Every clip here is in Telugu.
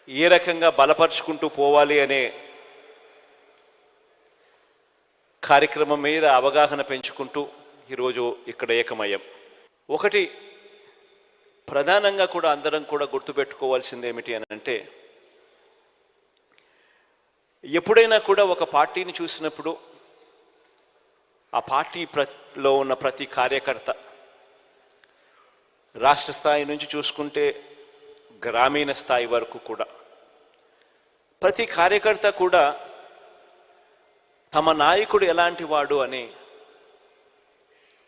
ఏ రకంగా బలపరుచుకుంటూ పోవాలి అనే కార్యక్రమం మీద అవగాహన పెంచుకుంటూ ఈరోజు ఇక్కడ ఏకమయ్యాం. ఒకటి ప్రధానంగా కూడా అందరం కూడా గుర్తుపెట్టుకోవాల్సింది ఏమిటి అని అంటే, ఎప్పుడైనా కూడా ఒక పార్టీని చూసినప్పుడు ఆ పార్టీలో ఉన్న ప్రతి కార్యకర్త, రాష్ట్ర స్థాయి నుంచి చూసుకుంటే గ్రామీణ స్థాయి వరకు కూడా ప్రతి కార్యకర్త కూడా తమ నాయకుడు ఎలాంటి వాడు అని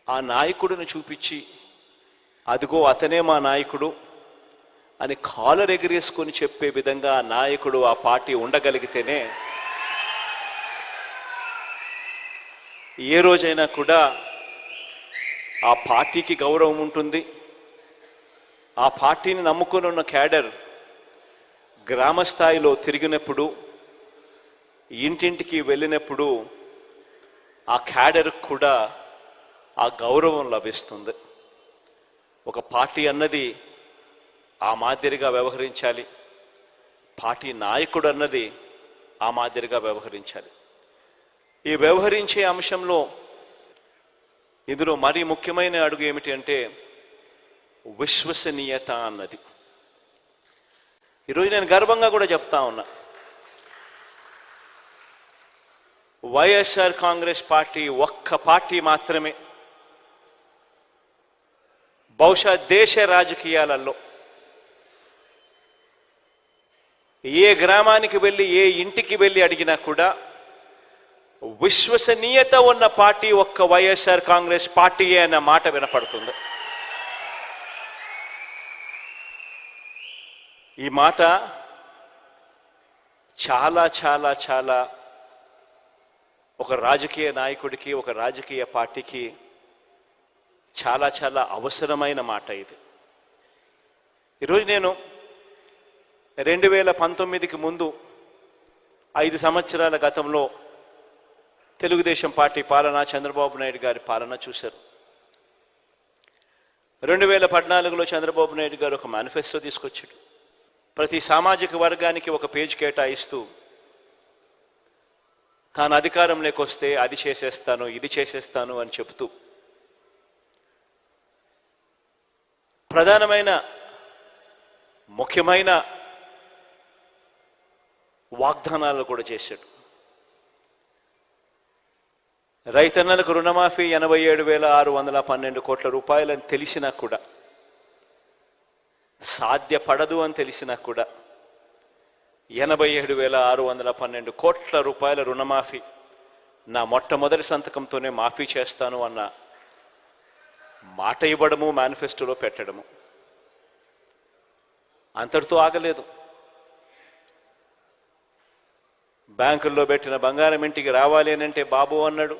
ఆ నాయకుడిని చూపించి, అదిగో అతనే మా నాయకుడు అని కాలర్ ఎగిరేసుకొని చెప్పే విధంగా ఆ నాయకుడు ఆ పార్టీ ఉండగలిగితేనే ఏ రోజైనా కూడా ఆ పార్టీకి గౌరవం ఉంటుంది. ఆ పార్టీని నమ్ముకొని ఉన్న క్యాడర్ గ్రామ స్థాయిలో తిరిగినప్పుడు, ఇంటింటికి వెళ్ళినప్పుడు ఆ క్యాడర్కి కూడా ఆ గౌరవం లభిస్తుంది. ఒక పార్టీ అన్నది ఆ మాదిరిగా వ్యవహరించాలి, పార్టీ నాయకుడు అన్నది ఆ మాదిరిగా వ్యవహరించాలి. ఈ వ్యవహరించే అంశంలో ఇందులో మరీ ముఖ్యమైన అడుగు ఏమిటి అంటే విశ్వసనీయత అన్నది. ఈరోజు నేను గర్వంగా కూడా చెప్తా ఉన్నా, వైఎస్ఆర్ కాంగ్రెస్ పార్టీ ఒక్క పార్టీ మాత్రమే బహుశా దేశ రాజకీయాలలో ఏ గ్రామానికి వెళ్ళి ఏ ఇంటికి వెళ్ళి అడిగినా కూడా విశ్వసనీయత ఉన్న పార్టీ ఒక్క వైఎస్ఆర్ కాంగ్రెస్ పార్టీయే అన్న మాట వినపడుతుంది. ఈ మాట చాలా చాలా చాలా ఒక రాజకీయ నాయకుడికి, ఒక రాజకీయ పార్టీకి చాలా చాలా అవసరమైన మాట ఇది. ఈరోజు నేను 2019కి ముందు 5 సంవత్సరాల గతంలో తెలుగుదేశం పార్టీ పాలన, చంద్రబాబు నాయుడు గారి పాలన చూశారు. 2014లో చంద్రబాబు నాయుడు గారు ఒక మేనిఫెస్టో తీసుకొచ్చాడు. ప్రతి సామాజిక వర్గానికి ఒక పేజ్ కేటాయిస్తూ తాను అధికారంలోకి వస్తే అది చేసేస్తాను, ఇది చేసేస్తాను అని చెబుతూ ప్రధానమైన ముఖ్యమైన వాగ్దానాలు కూడా చేశాడు. రైతన్నలకు రుణమాఫీ 87,612 కోట్ల రూపాయలని తెలిసినా కూడా, సాధ్యపడదు అని తెలిసినా కూడా 87,612 కోట్ల రూపాయల రుణమాఫీ నా మొట్టమొదటి సంతకంతోనే మాఫీ చేస్తాను అన్న మాట ఇవ్వడము, మేనిఫెస్టోలో పెట్టడము. అంతటితో ఆగలేదు. బ్యాంకుల్లో పెట్టిన బంగారం ఇంటికి రావాలి అని అంటే బాబు అన్నాడు.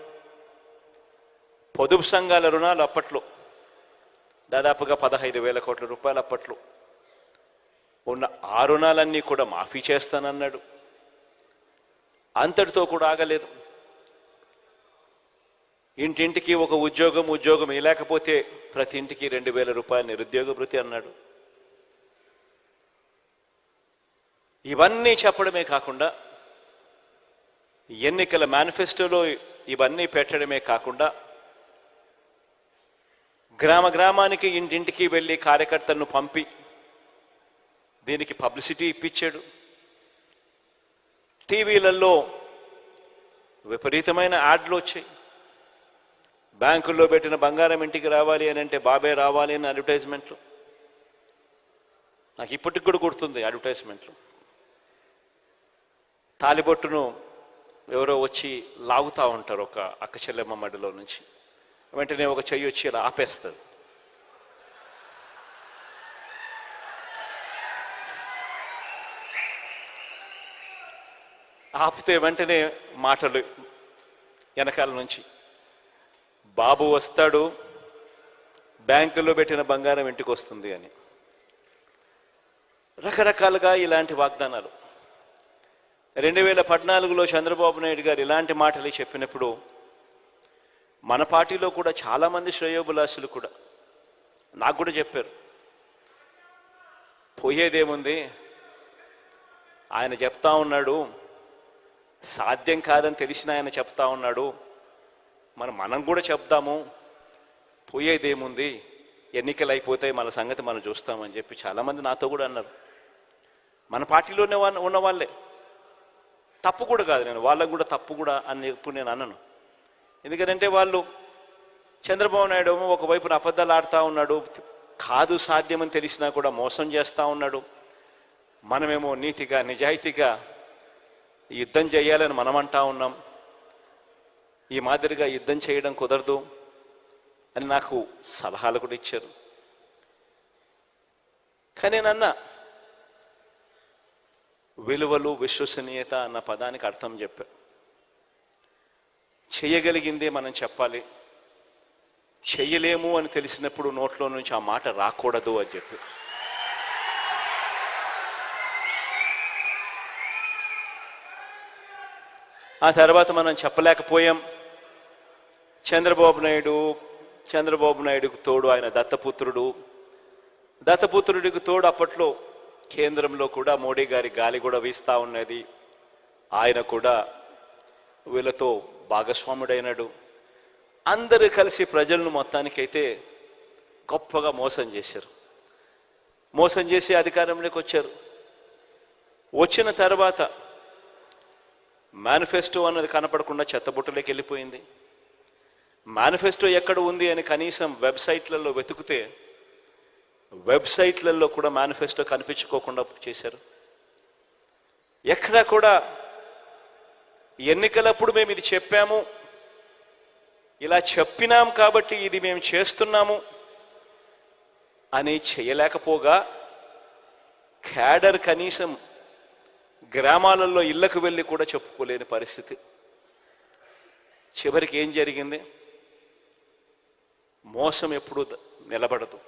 పొదుపు సంఘాల రుణాలు అప్పట్లో దాదాపుగా 15,000 కోట్ల రూపాయలు అప్పట్లో ఉన్న ఆ రుణాలన్నీ కూడా మాఫీ చేస్తానన్నాడు. అంతటితో కూడా ఆగలేదు. ఇంటింటికి ఒక ఉద్యోగం లేకపోతే ప్రతి ఇంటికి 2,000 రూపాయల నిరుద్యోగ భృతి అన్నాడు. ఇవన్నీ చెప్పడమే కాకుండా, ఎన్నికల మేనిఫెస్టోలో ఇవన్నీ పెట్టడమే కాకుండా, గ్రామానికి ఇంటింటికి వెళ్ళి కార్యకర్తలను పంపి దీనికి పబ్లిసిటీ ఇప్పించాడు. టీవీలలో విపరీతమైన యాడ్లు వచ్చాయి. బ్యాంకుల్లో పెట్టిన బంగారం ఇంటికి రావాలి అని అంటే బాబే రావాలి అని అడ్వర్టైజ్మెంట్లు. నాకు ఇప్పటికి కూడా గుర్తుంది అడ్వర్టైజ్మెంట్లు. తాలిబొట్టును ఎవరో వచ్చి లాగుతూ ఉంటారు ఒక అక్క చెల్లెమ్మ మడిలో నుంచి. వెంటనే ఒక చెయ్యి వచ్చి ఇలా ఆపేస్తారు. ఆపితే వెంటనే మాటలు వెనకాల నుంచి, బాబు వస్తాడు, బ్యాంకుల్లో పెట్టిన బంగారం ఇంటికి వస్తుంది అని. రకరకాలుగా ఇలాంటి వాగ్దానాలు. 2014లో చంద్రబాబు నాయుడు గారు ఇలాంటి మాటలు చెప్పినప్పుడు మన పార్టీలో కూడా చాలామంది శ్రేయోభిలాషులు కూడా నాకు కూడా చెప్పారు, పోయేదేముంది, ఆయన చెప్తా ఉన్నాడు, సాధ్యం కాదని తెలిసిన ఆయన చెప్తా ఉన్నాడు, మనం కూడా చెప్దాము, పోయేదేముంది, ఎన్నికలు అయిపోతాయి, మన సంగతి మనం చూస్తామని చెప్పి చాలామంది నాతో కూడా అన్నారు. మన పార్టీలోనే ఉన్న వాళ్ళే. తప్పు కూడా కాదు, నేను వాళ్ళకు కూడా తప్పు కూడా అని ఇప్పుడు నేను అన్నాను. ఎందుకంటే వాళ్ళు చంద్రబాబు నాయుడు ఒకవైపున అబద్ధాలు ఆడుతూ ఉన్నాడు, కాదు సాధ్యమని తెలిసినా కూడా మోసం చేస్తూ ఉన్నాడు. మనమేమో నీతిగా నిజాయితీగా యుద్ధం చేయాలని మనం అంటా ఉన్నాం. ఈ మాదిరిగా యుద్ధం చేయడం కుదరదు అని నాకు సలహాలు కూడా ఇచ్చారు. కానీ నేనన్నా, విలువలు విశ్వసనీయత అన్న పదానికి అర్థం చెప్పా. చేయగలిగిందే మనం చెప్పాలి, చెయ్యలేము అని తెలిసినప్పుడు నోట్లో నుంచి ఆ మాట రాకూడదు అని చెప్పి. ఆ తర్వాత మనం చెప్పలేకపోయాం. చంద్రబాబు నాయుడుకు తోడు ఆయన దత్తపుత్రుడికి తోడు అప్పట్లో కేంద్రంలో కూడా మోడీ గారి గాలి కూడా వీస్తూ ఉన్నది. ఆయన కూడా వీళ్ళతో భాగస్వాముడైనాడు. అందరూ కలిసి ప్రజలను మొత్తానికైతే గొప్పగా మోసం చేశారు. మోసం చేసి అధికారంలోకి వచ్చారు. వచ్చిన తర్వాత మేనిఫెస్టో అన్నది కనపడకుండా చెత్తబుట్టలోకి వెళ్ళిపోయింది. మేనిఫెస్టో ఎక్కడ ఉంది అని కనీసం వెబ్సైట్లలో వెతుకుతే వెబ్సైట్లలో కూడా మేనిఫెస్టో కనిపించుకోకుండా చేశారు. ఎక్కడా కూడా ఎన్నికలప్పుడు మేము ఇది చెప్పాము, ఇలా చెప్పినాం కాబట్టి ఇది మేము చేస్తున్నాము అని చేయలేకపోగా, క్యాడర్ కనీసం గ్రామాలలో ఇళ్లకు వెళ్ళి కూడా చెప్పుకోలేని పరిస్థితి. చివరికి ఏం జరిగింది? మోసం ఎప్పుడూ నిలబడదు.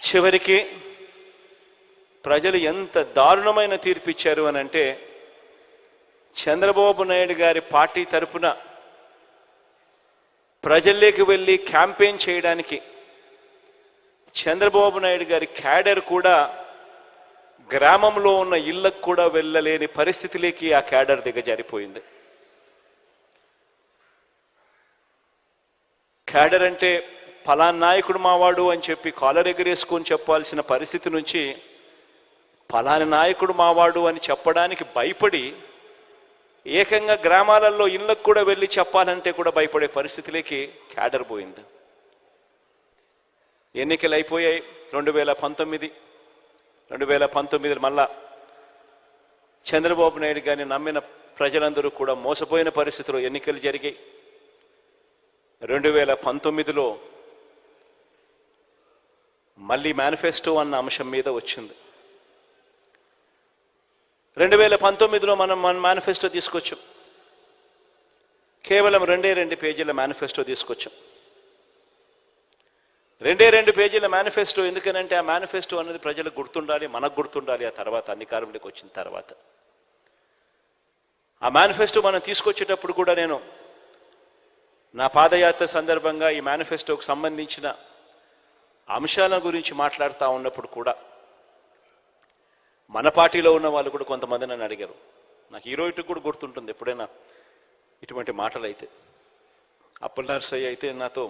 చివరికి ప్రజలు ఎంత దారుణమైన తీర్పు ఇచ్చారు అని అంటే, చంద్రబాబు నాయుడు గారి పార్టీ తరపున ప్రజల్లోకి వెళ్ళి క్యాంపెయిన్ చేయడానికి చంద్రబాబు నాయుడు గారి క్యాడర్ కూడా గ్రామంలో ఉన్న ఇళ్లకు కూడా వెళ్ళలేని పరిస్థితిలోకి ఆ క్యాడర్ దిగజారిపోయింది. క్యాడర్ అంటే ఫలానా నాయకుడు మావాడు అని చెప్పి కాలర్ ఎగరేసుకొని చెప్పాల్సిన పరిస్థితి నుంచి ఫలానా నాయకుడు మావాడు అని చెప్పడానికి భయపడి ఏకంగా గ్రామాలలో ఇళ్లకు కూడా వెళ్ళి చెప్పాలంటే కూడా భయపడే పరిస్థితిలోకి క్యాడర్ పోయింది. ఎన్నికలు అయిపోయాయి. 2019 మళ్ళా చంద్రబాబు నాయుడు గారిని నమ్మిన ప్రజలందరూ కూడా మోసపోయిన పరిస్థితిలో ఎన్నికలు జరిగాయి. 2019లో మళ్ళీ మేనిఫెస్టో అన్న అంశం మీద వచ్చింది. 2019లో మనం మేనిఫెస్టో తీసుకొచ్చాం. కేవలం 2 పేజీల మేనిఫెస్టో తీసుకొచ్చాం. 2 పేజీల మేనిఫెస్టో. ఎందుకనంటే ఆ మేనిఫెస్టో అనేది ప్రజలకు గుర్తుండాలి, మనకు గుర్తుండాలి. ఆ తర్వాత అధికారంలోకి వచ్చిన తర్వాత ఆ మేనిఫెస్టో మనం తీసుకొచ్చేటప్పుడు కూడా నేను నా పాదయాత్ర సందర్భంగా ఈ మేనిఫెస్టోకు సంబంధించిన అంశాల గురించి మాట్లాడుతూ ఉన్నప్పుడు కూడా మన పార్టీలో ఉన్న వాళ్ళు కూడా కొంతమంది నన్ను అడిగారు. నాకు హీరోయిట్కి కూడా గుర్తుంటుంది ఎప్పుడైనా ఇటువంటి మాటలు అయితే. అప్పలనరసయ్య అయితే నాతో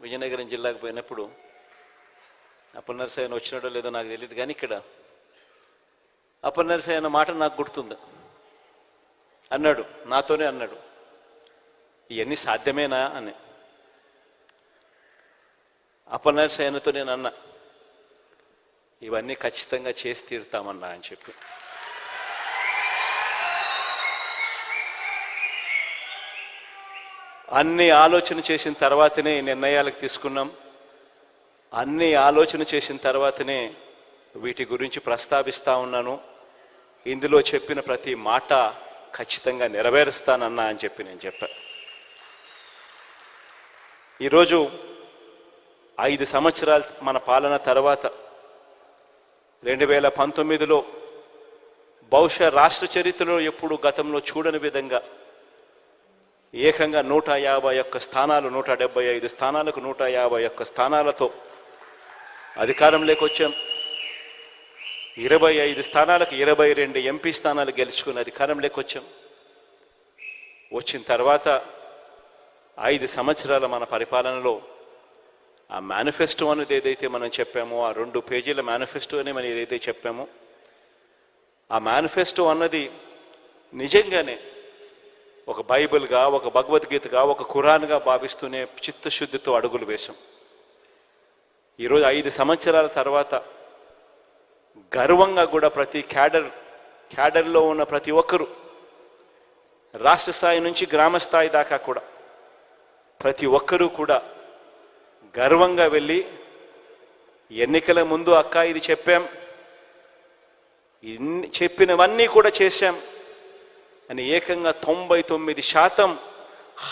విజయనగరం జిల్లాకు పోయినప్పుడు, అప్పలనరసయ్య వచ్చినాడో లేదో నాకు తెలియదు, కానీ ఇక్కడ అప్పలనరసయ్య అన్న మాట నాకు గుర్తుంది. అన్నాడు, నాతోనే అన్నాడు, ఇవన్నీ సాధ్యమేనా అని. అప్పలనరసయ్యతో నేను అన్నా, ఇవన్నీ ఖచ్చితంగా చేసి తీరుతామన్నా అని చెప్పి. అన్ని ఆలోచన చేసిన తర్వాతనే ఈ నిర్ణయాలకు తీసుకున్నాం. అన్ని ఆలోచన చేసిన తర్వాతనే వీటి గురించి ప్రస్తావిస్తూ ఉన్నాను. ఇందులో చెప్పిన ప్రతి మాట ఖచ్చితంగా నెరవేరుస్తానన్నా అని చెప్పి నేను చెప్పాను. ఈరోజు 5 సంవత్సరాలు మన పాలన తర్వాత 2019లో బహుశా రాష్ట్ర చరిత్రలో ఎప్పుడు గతంలో చూడని విధంగా ఏకంగా 151 స్థానాలు 175 స్థానాలకు 151 స్థానాలతో అధికారంలోకి వచ్చాం. 25 స్థానాలకు 22 ఎంపీ స్థానాలు గెలుచుకుని అధికారంలోకి వచ్చాం. వచ్చిన తర్వాత 5 సంవత్సరాల మన పరిపాలనలో ఆ మేనిఫెస్టో అనేది ఏదైతే మనం చెప్పామో, ఆ 2 పేజీల మేనిఫెస్టో అని మనం ఏదైతే చెప్పామో, ఆ మేనిఫెస్టో అన్నది నిజంగానే ఒక బైబిల్గా, ఒక భగవద్గీతగా, ఒక ఖురాన్గా భావిస్తూనే చిత్తశుద్ధితో అడుగులు వేశాం. ఈరోజు 5 సంవత్సరాల తర్వాత గర్వంగా కూడా ప్రతి క్యాడర్లో ఉన్న ప్రతి ఒక్కరూ, రాష్ట్ర స్థాయి నుంచి గ్రామ స్థాయి దాకా కూడా ప్రతి ఒక్కరూ కూడా గర్వంగా వెళ్ళి ఎన్నికల ముందు అక్క ఇది చెప్పాం, చెప్పినవన్నీ కూడా చేశాం అని ఏకంగా 99%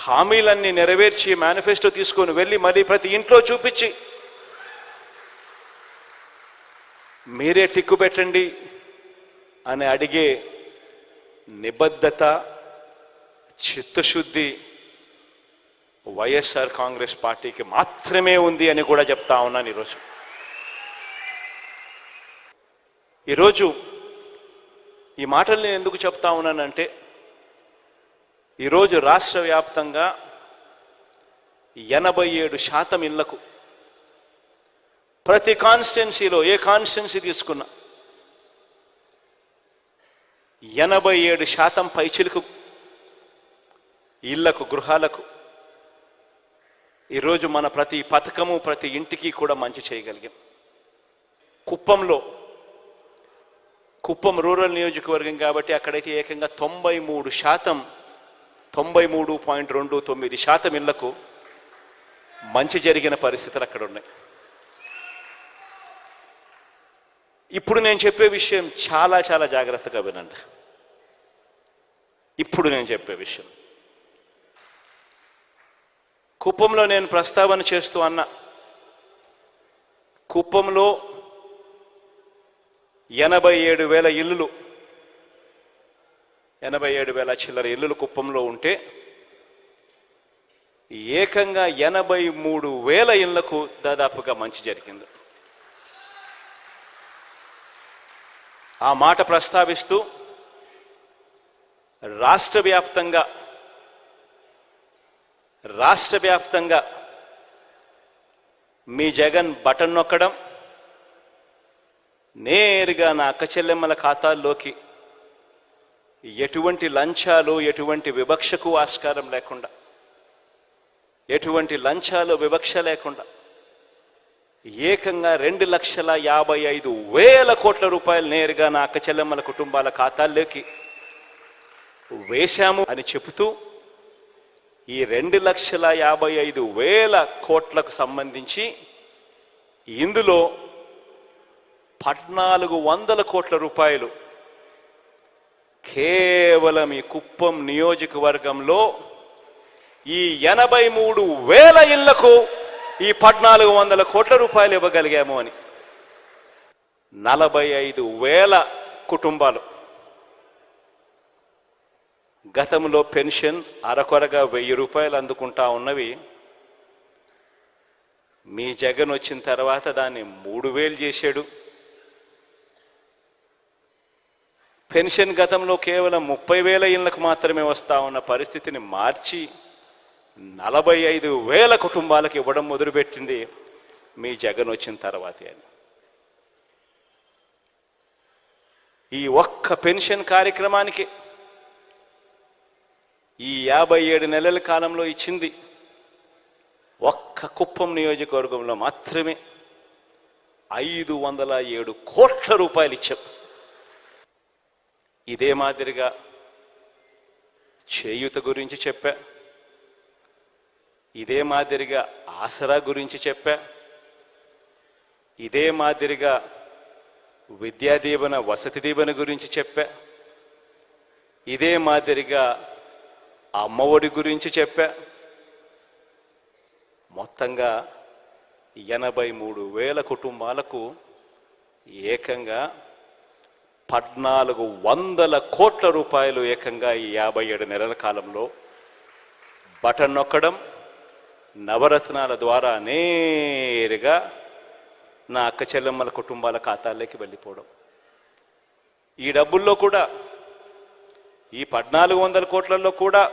హామీలన్నీ నెరవేర్చి మేనిఫెస్టో తీసుకొని వెళ్ళి మళ్ళీ ప్రతి ఇంట్లో చూపించి మీరే టిక్కు పెట్టండి అని అడిగే నిబద్ధత, చిత్తశుద్ధి వైఎస్ఆర్ కాంగ్రెస్ పార్టీకి మాత్రమే ఉంది అని కూడా చెప్తా ఉన్నాను. ఈరోజు ఈ మాటలు నేను ఎందుకు చెప్తా ఉన్నానంటే, ఈరోజు రాష్ట్ర వ్యాప్తంగా 87% ఇళ్లకు, ప్రతి కాన్స్టిట్యున్సీలో ఏ కాన్స్టిట్యున్సీ తీసుకున్నా 87% పైచిలకు ఇళ్లకు, గృహాలకు ఈరోజు మన ప్రతి పథకము ప్రతి ఇంటికి కూడా మంచి చేయగలిగాం. కుప్పం రూరల్ నియోజకవర్గం కాబట్టి అక్కడైతే ఏకంగా 93%, 93.29% ఇళ్లకు మంచి జరిగిన పరిస్థితులు అక్కడ ఉన్నాయి. ఇప్పుడు నేను చెప్పే విషయం చాలా చాలా జాగ్రత్తగా వినండి. ఇప్పుడు నేను చెప్పే విషయం కుప్పంలో నేను ప్రస్తావన చేస్తూ అన్నా. కుప్పంలో 87,000 ఇల్లులు, 87,000 చిల్లర ఇల్లులు కుప్పంలో ఉంటే ఏకంగా 83,000 ఇళ్లకు దాదాపుగా మంచి జరిగింది. ఆ మాట ప్రస్తావిస్తూ రాష్ట్ర వ్యాప్తంగా మీ జగన్ బటన్ నొక్కడం, నేరుగా నా అక్క చెల్లెమ్మల ఖాతాల్లోకి ఎటువంటి లంచాలు, ఎటువంటి వివక్షకు ఆస్కారం లేకుండా, ఎటువంటి లంచాలు వివక్ష లేకుండా ఏకంగా 2,55,000 కోట్ల రూపాయలు నేరుగా నా అక్క చెల్లెమ్మల కుటుంబాల ఖాతాల్లోకి వేశాము అని చెబుతూ, ఈ 2,55,000 కోట్లకు సంబంధించి ఇందులో 1,400 కోట్ల రూపాయలు కేవలం ఈ కుప్పం నియోజకవర్గంలో ఈ 83,000 ఇళ్లకు ఈ 1,400 కోట్ల రూపాయలు ఇవ్వగలిగాము అని. 45,000 కుటుంబాలు గతంలో పెన్షన్ అరకొరగా 1,000 రూపాయలు అందుకుంటా ఉన్నవి, మీ జగన్ వచ్చిన తర్వాత దాన్ని 3,000 చేశాడు. పెన్షన్ గతంలో కేవలం 30,000 ఇళ్లకు మాత్రమే వస్తా ఉన్న పరిస్థితిని మార్చి 45,000 కుటుంబాలకు ఇవ్వడం మొదలుపెట్టింది మీ జగన్ వచ్చిన తర్వాతే అని. ఈ ఒక్క పెన్షన్ కార్యక్రమానికి ఈ 57 నెలల కాలంలో ఇచ్చింది ఒక్క కుప్పం నియోజకవర్గంలో మాత్రమే 507 కోట్ల రూపాయలు ఇచ్చాం. ఇదే మాదిరిగా చేయూత గురించి చెప్పా, ఇదే మాదిరిగా ఆసరా గురించి చెప్పా, ఇదే మాదిరిగా విద్యా దీవెన, వసతి దీవెన గురించి చెప్పా, ఇదే మాదిరిగా అమ్మఒడి గురించి చెప్పా. మొత్తంగా 83,000 కుటుంబాలకు ఏకంగా 1,400 కోట్ల రూపాయలు ఏకంగా ఈ 57 నెలల కాలంలో బటన్ నొక్కడం, నవరత్నాల ద్వారా నేరుగా నా అక్క చెల్లెమ్మల కుటుంబాల ఖాతాల్లోకి వెళ్ళిపోవడం. ఈ డబ్బుల్లో కూడా, ఈ 1400 కోట్లలో కూడా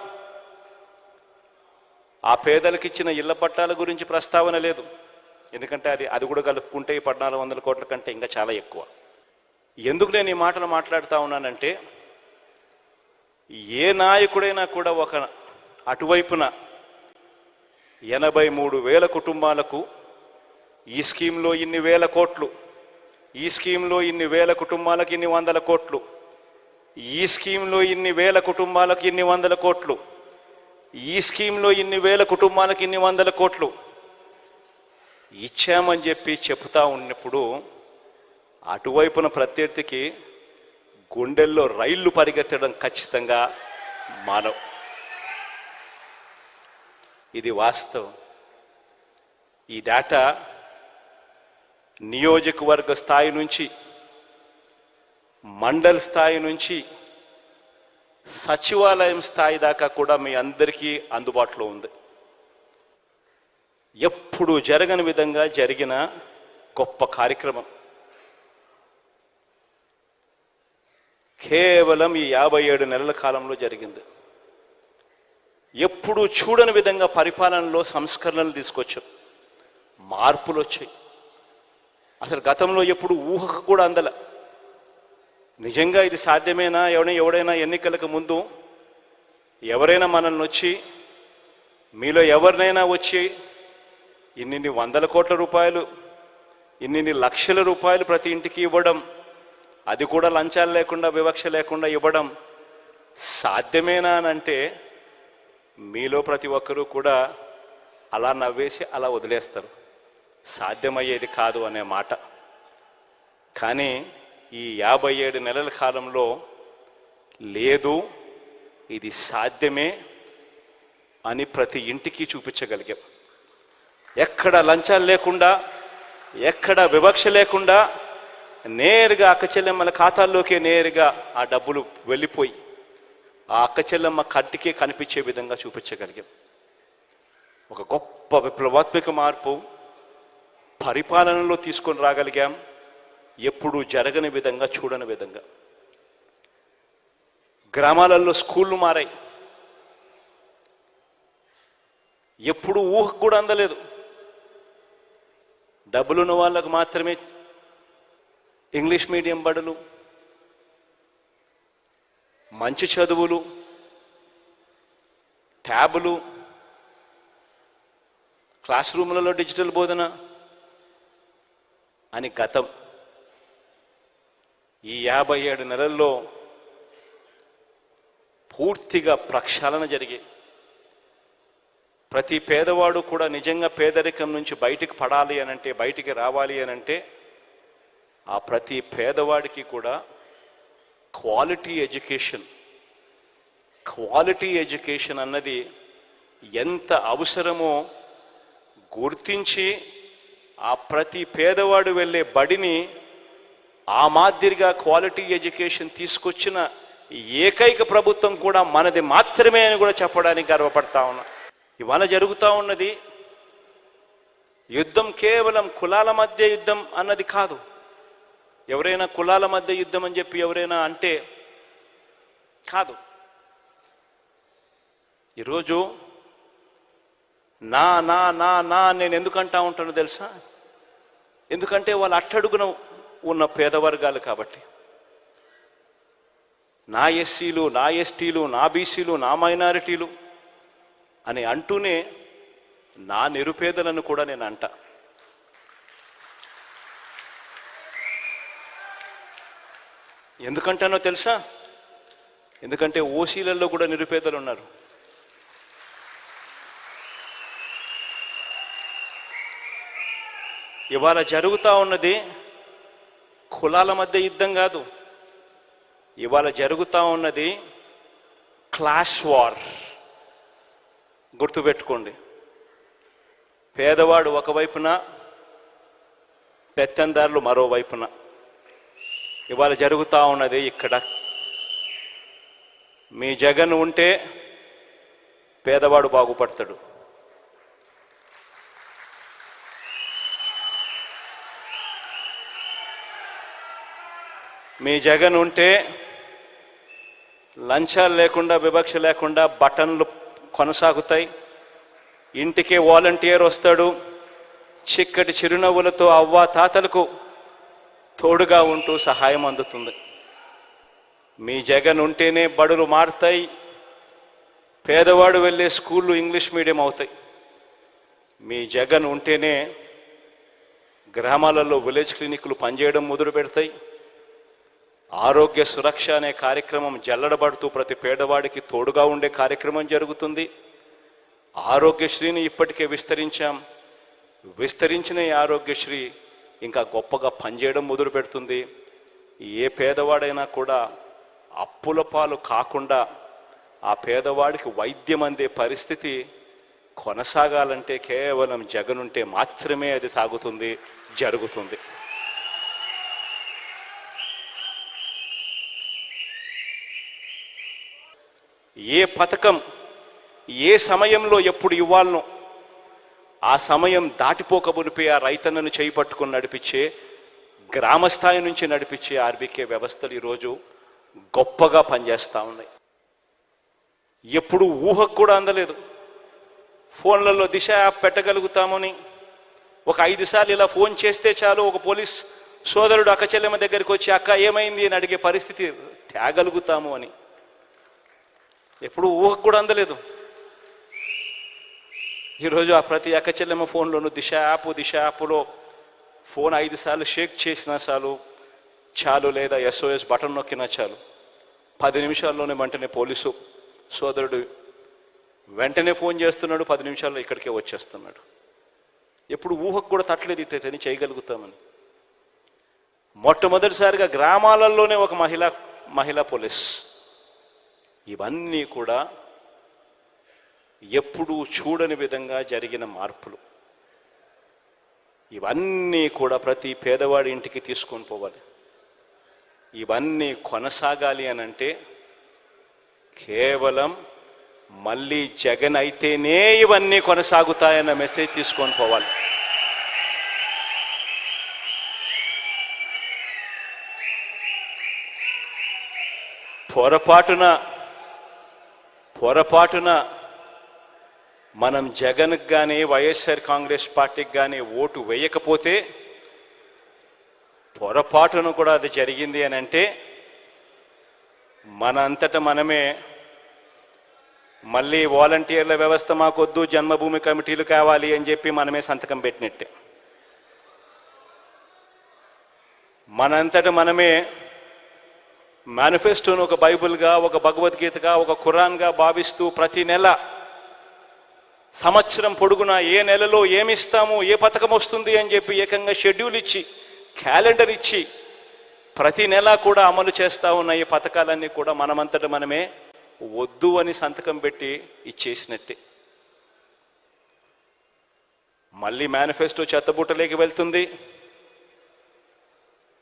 ఆ పేదలకు ఇచ్చిన ఇళ్ల పట్టాల గురించి ప్రస్తావన లేదు. ఎందుకంటే అది కూడా కలుపుకుంటే ఈ 1400 కోట్ల కంటే ఇంకా చాలా ఎక్కువ. ఎందుకు నేను ఈ మాటలు మాట్లాడుతూ ఉన్నానంటే, ఏ నాయకుడైనా కూడా ఒక అటువైపున 83,000 కుటుంబాలకు ఈ స్కీమ్లో ఇన్ని వేల కోట్లు, ఈ స్కీమ్లో ఇన్ని వేల కుటుంబాలకు ఇన్ని వందల కోట్లు, ఈ స్కీమ్లో ఇన్ని వేల కుటుంబాలకు ఇన్ని వందల కోట్లు, ఈ స్కీమ్లో ఇన్ని వేల కుటుంబాలకు ఇన్ని వందల కోట్లు ఇచ్చామని చెప్పి చెప్తా ఉన్నప్పుడు అటువైపున ప్రత్యర్థికి గుండెల్లో రైళ్లు పరిగెత్తడం ఖచ్చితంగా మానవ్. ఇది వాస్తవం. ఈ డేటా నియోజకవర్గ స్థాయి నుంచి, మండల్ స్థాయి నుంచి, సచివాలయం స్థాయి దాకా కూడా మీ అందరికీ అందుబాటులో ఉంది. ఎప్పుడు జరగని విధంగా జరిగిన గొప్ప కార్యక్రమం. కేవలం ఈ 57 నెలల కాలంలో జరిగింది. ఎప్పుడు చూడని విధంగా పరిపాలనలో సంస్కరణలు తీసుకొచ్చాం, మార్పులు వచ్చాయి. అసలు గతంలో ఎప్పుడు ఊహకు కూడా అందల. నిజంగా ఇది సాధ్యమేనా? ఎవడైనా ఎన్నికలకు ముందు ఎవరైనా మనల్ని వచ్చి, మీలో ఎవరినైనా వచ్చి ఇన్ని వందల కోట్ల రూపాయలు, ఇన్ని లక్షల రూపాయలు ప్రతి ఇంటికి ఇవ్వడం, అది కూడా లంచాలు లేకుండా, వివక్ష లేకుండా ఇవ్వడం సాధ్యమేనా అని అంటే మీలో ప్రతి ఒక్కరూ కూడా అలా నవ్వేసి అలా వదిలేస్తారు, సాధ్యమయ్యేది కాదు అనే మాట. కానీ ఈ 57 నెలల కాలంలో లేదు, ఇది సాధ్యమే అని ప్రతి ఇంటికి చూపించగలిగాం. ఎక్కడ లంచాలు లేకుండా, ఎక్కడ వివక్ష లేకుండా నేరుగా అక్క చెల్లెమ్మల ఖాతాల్లోకే నేరుగా ఆ డబ్బులు వెళ్ళిపోయి ఆ అక్క చెల్లెమ్మ కంటికే కనిపించే విధంగా చూపించగలిగాం. ఒక గొప్ప విప్లవాత్మక మార్పు పరిపాలనలో తీసుకొని రాగలిగాం. ఎప్పుడు జరగని విధంగా, చూడని విధంగా. గ్రామాలలో స్కూళ్ళు మారాయి. ఎప్పుడు ఊహకు కూడా అందలేదు. డబ్బులున్న వాళ్ళకు మాత్రమే ఇంగ్లీష్ మీడియం బడులు, మంచి చదువులు, ట్యాబులు, క్లాస్ రూమ్లలో డిజిటల్ బోధన అని గతం. ఈ 57 నెలల్లో పూర్తిగా ప్రక్షాళన జరిగి ప్రతి పేదవాడు కూడా నిజంగా పేదరికం నుంచి బయటికి పడాలి అనంటే, బయటికి రావాలి అనంటే ఆ ప్రతి పేదవాడికి కూడా క్వాలిటీ ఎడ్యుకేషన్ అన్నది ఎంత అవసరమో గుర్తించి ఆ ప్రతి పేదవాడు వెళ్ళే బడిని ఆ మాదిరిగా క్వాలిటీ ఎడ్యుకేషన్ తీసుకొచ్చిన ఏకైక ప్రభుత్వం కూడా మనది మాత్రమే అని కూడా చెప్పడానికి గర్వపడతా ఉన్నా. ఇవాళ జరుగుతూ ఉన్నది యుద్ధం కేవలం కులాల మధ్య యుద్ధం అన్నది కాదు. ఎవరైనా కులాల మధ్య యుద్ధం అని చెప్పి ఎవరైనా అంటే కాదు. ఈరోజు నా నా నా నా నేను ఎందుకంటా ఉంటానో తెలుసా? ఎందుకంటే వాళ్ళు అట్టడుగున ఉన్న పేదవర్గాలు కాబట్టి. నా ఎస్సీలు, నా ఎస్టీలు, నా బీసీలు, నా మైనారిటీలు అని అంటూనే నా నిరుపేదలను కూడా నేను అంటా. ఎందుకంటానో తెలుసా? ఎందుకంటే ఓసీలలో కూడా నిరుపేదలు ఉన్నారు. ఇవాళ జరుగుతూ ఉన్నది కులాల మధ్య యుద్ధం కాదు. ఇవాళ జరుగుతూ ఉన్నది క్లాష్ వార్. గుర్తుపెట్టుకోండి. పేదవాడు ఒకవైపున, పెత్తందారులు మరోవైపున. ఇవాళ జరుగుతూ ఉన్నది ఇక్కడ. మీ జగన్ ఉంటే పేదవాడు బాగుపడతాడు. మీ జగన్ ఉంటే లంచాలు లేకుండా, వివక్ష లేకుండా బటన్లు కొనసాగుతాయి. ఇంటికే వాలంటీర్ వస్తాడు. చిక్కటి చిరునవ్వులతో అవ్వ తాతలకు తోడుగా ఉంటూ సహాయం అందుతుంది. మీ జగన్ ఉంటేనే బడులు మారుతాయి. పేదవాడు వెళ్ళే స్కూళ్ళు ఇంగ్లీష్ మీడియం అవుతాయి. మీ జగన్ ఉంటేనే గ్రామాలలో విలేజ్ క్లినిక్లు పనిచేయడం మొదలు పెడతాయి. ఆరోగ్య సురక్ష అనే కార్యక్రమం జల్లడబడుతూ ప్రతి పేదవాడికి తోడుగా ఉండే కార్యక్రమం జరుగుతుంది. ఆరోగ్యశ్రీని ఇప్పటికే విస్తరించాం. విస్తరించిన ఈ ఆరోగ్యశ్రీ ఇంకా గొప్పగా పనిచేయడం మొదలు పెడుతుంది. ఏ పేదవాడైనా కూడా అప్పుల పాలు కాకుండా ఆ పేదవాడికి వైద్యం అందే పరిస్థితి కొనసాగాలంటే కేవలం జగన్ ఉంటే మాత్రమే అది సాగుతుంది, జరుగుతుంది. ఏ పథకం ఏ సమయంలో ఎప్పుడు ఇవ్వాలనో ఆ సమయం దాటిపోక మునిపే ఆ రైతన్నను చేయిపట్టుకుని నడిపించే, గ్రామస్థాయి నుంచి నడిపించే ఆర్బీకే వ్యవస్థలు ఈరోజు గొప్పగా పనిచేస్తూ ఉన్నాయి. ఎప్పుడు ఊహకు కూడా అందలేదు. ఫోన్లలో దిశ యాప్ పెట్టగలుగుతామని ఒక 5 సార్లు ఇలా ఫోన్ చేస్తే చాలు ఒక పోలీస్ సోదరుడు అక్క చెల్లెమ్మ దగ్గరికి వచ్చి అక్క ఏమైంది అని అడిగే పరిస్థితి తేగలుగుతాము అని ఎప్పుడు ఊహకు కూడా అందలేదు. ఈరోజు ఆ ప్రతి అక్క చెల్లెమ్మ ఫోన్లోనూ దిశ యాప్లో ఫోన్ 5 సార్లు షేక్ చేసినా చాలు, లేదా SOS బటన్ నొక్కినా చాలు, 10 నిమిషాల్లోనే వెంటనే పోలీసు సోదరుడు వెంటనే ఫోన్ చేస్తున్నాడు, 10 నిమిషాల్లో ఇక్కడికే వచ్చేస్తున్నాడు. ఎప్పుడు ఊహకు కూడా తట్టలేదు ఇట్టని చేయగలుగుతామని. మొట్టమొదటిసారిగా గ్రామాలలోనే ఒక మహిళా పోలీస్. ఇవన్నీ కూడా ఎప్పుడూ చూడని విధంగా జరిగిన మార్పులు. ఇవన్నీ కూడా ప్రతి పేదవాడి ఇంటికి తీసుకొని పోవాలి. ఇవన్నీ కొనసాగాలి అని అంటే కేవలం మళ్ళీ జగన్ అయితేనే ఇవన్నీ కొనసాగుతాయన్న మెసేజ్ తీసుకొని పోవాలి. పొరపాటున మనం జగన్కి కానీ వైఎస్ఆర్ కాంగ్రెస్ పార్టీకి కానీ ఓటు వేయకపోతే, పొరపాటును కూడా అది జరిగింది అని అంటే మనంతట మనమే మళ్ళీ వాలంటీర్ల వ్యవస్థ మాకొద్దు, జన్మభూమి కమిటీలు కావాలి అని చెప్పి మనమే సంతకం పెట్టినట్టే. మనంతట మనమే మేనిఫెస్టోను ఒక బైబిల్గా, ఒక భగవద్గీతగా, ఒక ఖురాన్గా భావిస్తూ ప్రతి నెల సంవత్సరం పొడుగునా ఏ నెలలో ఏమిస్తాము, ఏ పథకం వస్తుంది అని చెప్పి ఏకంగా షెడ్యూల్ ఇచ్చి, క్యాలెండర్ ఇచ్చి ప్రతి నెల కూడా అమలు చేస్తూ ఉన్న ఈ పథకాలన్నీ కూడా మనమంతట మనమే వద్దు అని సంతకం పెట్టి ఇచ్చేసినట్టే. మళ్ళీ మేనిఫెస్టో చెత్తబుట్టలోకి వెళ్తుంది.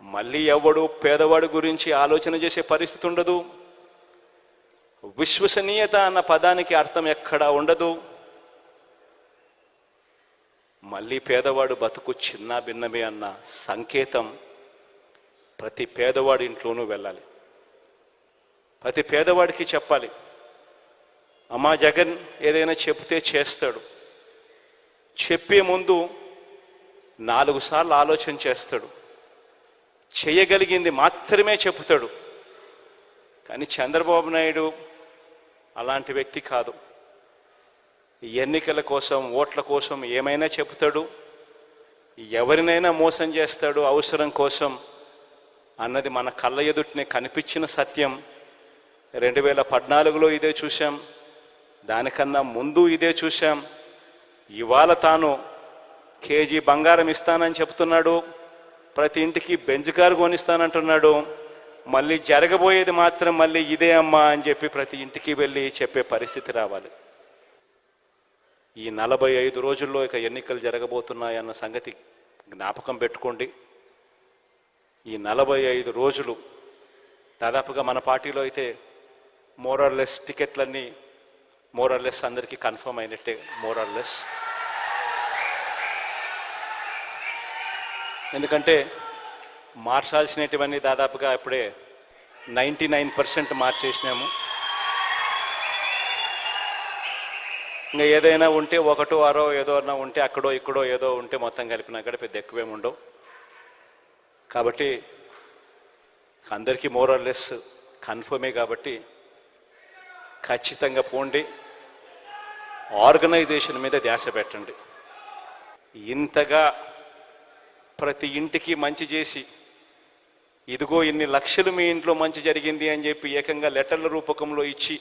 మళ్ళీ ఎవడు పేదవాడి గురించి ఆలోచన చేసే పరిస్థితి ఉండదు. విశ్వసనీయత అన్న పదానికి అర్థం ఎక్కడా ఉండదు. మళ్ళీ పేదవాడు బతుకు చిన్న భిన్నమే అన్న సంకేతం ప్రతి పేదవాడి ఇంట్లోనూ వెళ్ళాలి. ప్రతి పేదవాడికి చెప్పాలి, అమ్మా జగన్ ఏదైనా చెప్తే చేస్తాడు. చెప్పే ముందు 4 సార్లు ఆలోచన చేస్తాడు. చేయగలిగింది మాత్రమే చెబుతాడు. కానీ చంద్రబాబు నాయుడు అలాంటి వ్యక్తి కాదు. ఎన్నికల కోసం, ఓట్ల కోసం ఏమైనా చెబుతాడు, ఎవరినైనా మోసం చేస్తాడు అవసరం కోసం అన్నది మన కళ్ళ ఎదుటనే కనిపించిన సత్యం. 2014లో ఇదే చూశాం, దానికన్నా ముందు ఇదే చూశాం. ఇవాళ తాను కేజీ బంగారం ఇస్తానని చెప్తున్నాడు, ప్రతి ఇంటికి బెంజ్ కారు కొనిస్తానంటున్నాడు. మళ్ళీ జరగబోయేది మాత్రం మళ్ళీ ఇదే అమ్మా అని చెప్పి ప్రతి ఇంటికి వెళ్ళి చెప్పే పరిస్థితి రావాలి. ఈ 45 రోజుల్లో ఇక ఎన్నికలు జరగబోతున్నాయన్న సంగతి జ్ఞాపకం పెట్టుకోండి. ఈ 45 రోజులు దాదాపుగా మన పార్టీలో అయితే మోరర్లెస్ టికెట్లన్నీ మోరల్లెస్ అందరికీ కన్ఫర్మ్ అయినట్టే మోరల్లెస్. ఎందుకంటే మార్చాల్సినటువన్నీ దాదాపుగా ఇప్పుడే 99% మార్చేసినాము. ఇంకా ఏదైనా ఉంటే ఒకటో ఆరో ఏదో అన్నా ఉంటే అక్కడో ఇక్కడో ఏదో ఉంటే మొత్తం కలిపినా కూడా పెద్ద ఎక్కువేమి ఉండవు. కాబట్టి అందరికీ మోరల్లెస్ కన్ఫర్మే. కాబట్టి ఖచ్చితంగా పోండి, ఆర్గనైజేషన్ మీద ధ్యాస పెట్టండి. ఇంతగా ప్రతి ఇంటికి మంచి చేసి ఇదిగో ఇన్ని లక్షలు మీ ఇంట్లో మంచి జరిగింది అని చెప్పి ఏకంగా లెటర్ల రూపకంలో ఇచ్చి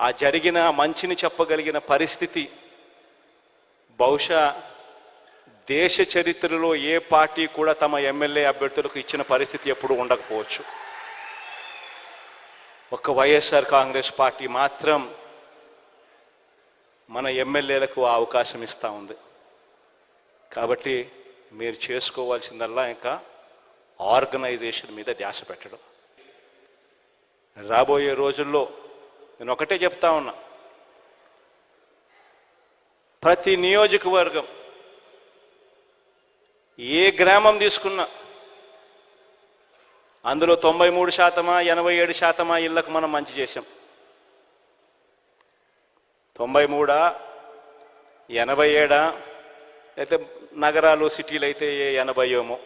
ఆ జరిగిన మంచిని చెప్పగలిగిన పరిస్థితి బహుశా దేశ చరిత్రలో ఏ పార్టీ కూడా తమ ఎమ్మెల్యే అభ్యర్థులకు ఇచ్చిన పరిస్థితి ఎప్పుడూ ఉండకపోవచ్చు. ఒక్క వైఎస్ఆర్ కాంగ్రెస్ పార్టీ మాత్రం మన ఎమ్మెల్యేలకు ఆ అవకాశం ఇస్తూ ఉంది. కాబట్టి మీరు చేసుకోవాల్సిందల్లా ఇంకా ఆర్గనైజేషన్ మీద ధ్యాస పెట్టడం. రాబోయే రోజుల్లో నేను ఒకటే చెప్తా ఉన్నా, ప్రతి నియోజకవర్గం ఏ గ్రామం తీసుకున్నా అందులో 93%, 87% ఇళ్లకు మనం మంచి చేశాం. 93, 87, అయితే నగరాలు సిటీలు అయితే 80 ఏమో.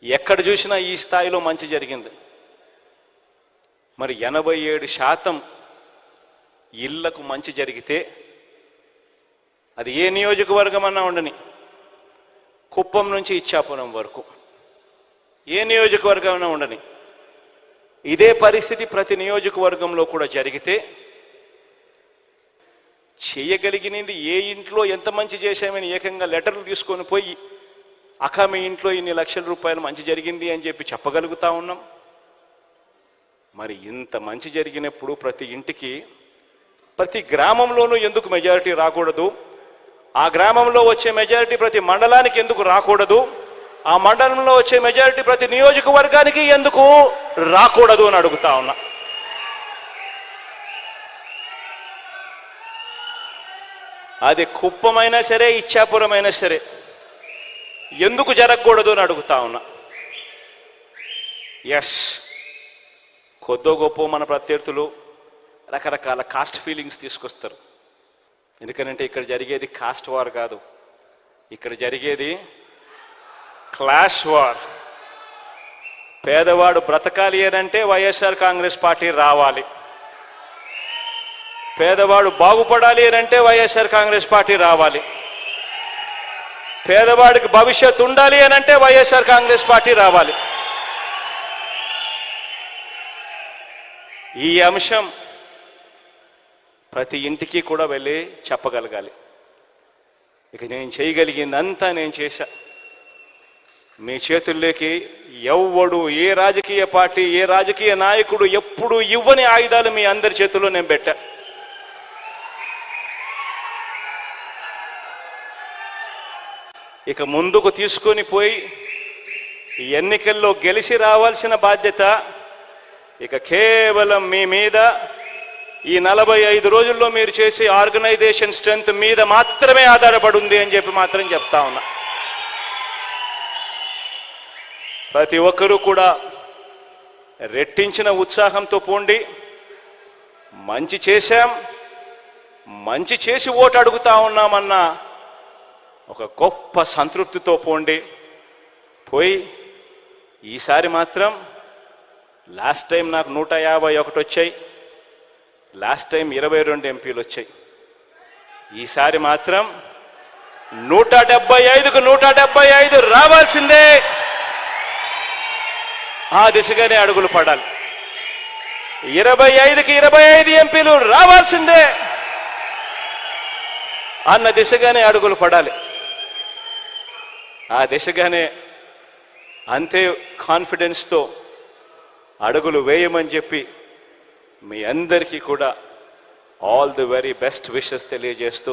ఎక్కడ చూసినా ఈ స్థాయిలో మంచి జరిగింది. మరి 87% ఇళ్లకు మంచి జరిగితే అది ఏ నియోజకవర్గం అన్నా ఉండని, కుప్పం నుంచి ఇచ్చాపురం వరకు ఏ నియోజకవర్గం అన్నా ఉండని, ఇదే పరిస్థితి ప్రతి నియోజకవర్గంలో కూడా జరిగితే చేయగలిగినది ఏ ఇంట్లో ఎంత మంచి చేశామని ఏకంగా లెటర్లు తీసుకొని పోయి అక్క మీ ఇంట్లో ఇన్ని లక్షల రూపాయలు మంచి జరిగింది అని చెప్పి చెప్పగలుగుతా ఉన్నాం. మరి ఇంత మంచి జరిగినప్పుడు ప్రతి ఇంటికి ప్రతి గ్రామంలోనూ ఎందుకు మెజారిటీ రాకూడదు? ఆ గ్రామంలో వచ్చే మెజారిటీ ప్రతి మండలానికి ఎందుకు రాకూడదు? ఆ మండలంలో వచ్చే మెజారిటీ ప్రతి నియోజకవర్గానికి ఎందుకు రాకూడదు అని అడుగుతా ఉన్నా. అది కుప్పమైనా సరే, ఇచ్చాపురమైనా సరే, ఎందుకు జరగకూడదు అని అడుగుతా ఉన్నా. ఎస్, కొద్దో గొప్ప మన ప్రత్యర్థులు రకరకాల కాస్ట్ ఫీలింగ్స్ తీసుకొస్తారు. ఎందుకంటే ఇక్కడ జరిగేది కాస్ట్ వార్ కాదు, ఇక్కడ జరిగేది క్లాష్ వార్. పేదవాడు బ్రతకాలి అనంటే వైఎస్ఆర్ కాంగ్రెస్ పార్టీ రావాలి, పేదవాడు బాగుపడాలి అనంటే వైఎస్ఆర్ కాంగ్రెస్ పార్టీ రావాలి, పేదవాడికి భవిష్యత్తు ఉండాలి అనంటే వైఎస్ఆర్ కాంగ్రెస్ పార్టీ రావాలి. ఈ అంశం ప్రతి ఇంటికి కూడా వెళ్ళి చెప్పగలగాలి. ఇక నేను చేయగలిగిందంతా నేను చేశా. మీ చేతుల్లోకి ఎవ్వడు, ఏ రాజకీయ పార్టీ, ఏ రాజకీయ నాయకుడు ఎప్పుడు ఇవ్వని ఆయుధాలు మీ అందరి చేతుల్లో నేను పెట్టా. ఇక ముందుకు తీసుకొని పోయి ఈ ఎన్నికల్లో గెలిచి రావాల్సిన బాధ్యత ఇక కేవలం మీ మీద, ఈ 45 రోజుల్లో మీరు చేసే ఆర్గనైజేషన్ స్ట్రెంగ్త్ మీద మాత్రమే ఆధారపడి ఉంది అని చెప్పి మాత్రం చెప్తా ఉన్నా. ప్రతి ఒక్కరూ కూడా రెట్టించిన ఉత్సాహంతో పోండి. మంచి చేశాం, మంచి చేసి ఓటు అడుగుతా ఉన్నామన్న ఒక గొప్ప సంతృప్తితో పోండి. పోయి ఈసారి మాత్రం లాస్ట్ టైం నాకు 151 వచ్చాయి, లాస్ట్ టైం 22 ఎంపీలు వచ్చాయి. ఈసారి మాత్రం 175కు 175 రావాల్సిందే. ఆ దిశగానే అడుగులు పడాలి. 25కి 25 ఎంపీలు రావాల్సిందే అన్న దిశగానే అడుగులు పడాలి. ఆ దిశగానే అంతే కాన్ఫిడెన్స్తో అడుగులు వేయమని చెప్పి మీ అందరికీ కూడా all the very best wishes తెలియజేస్తూ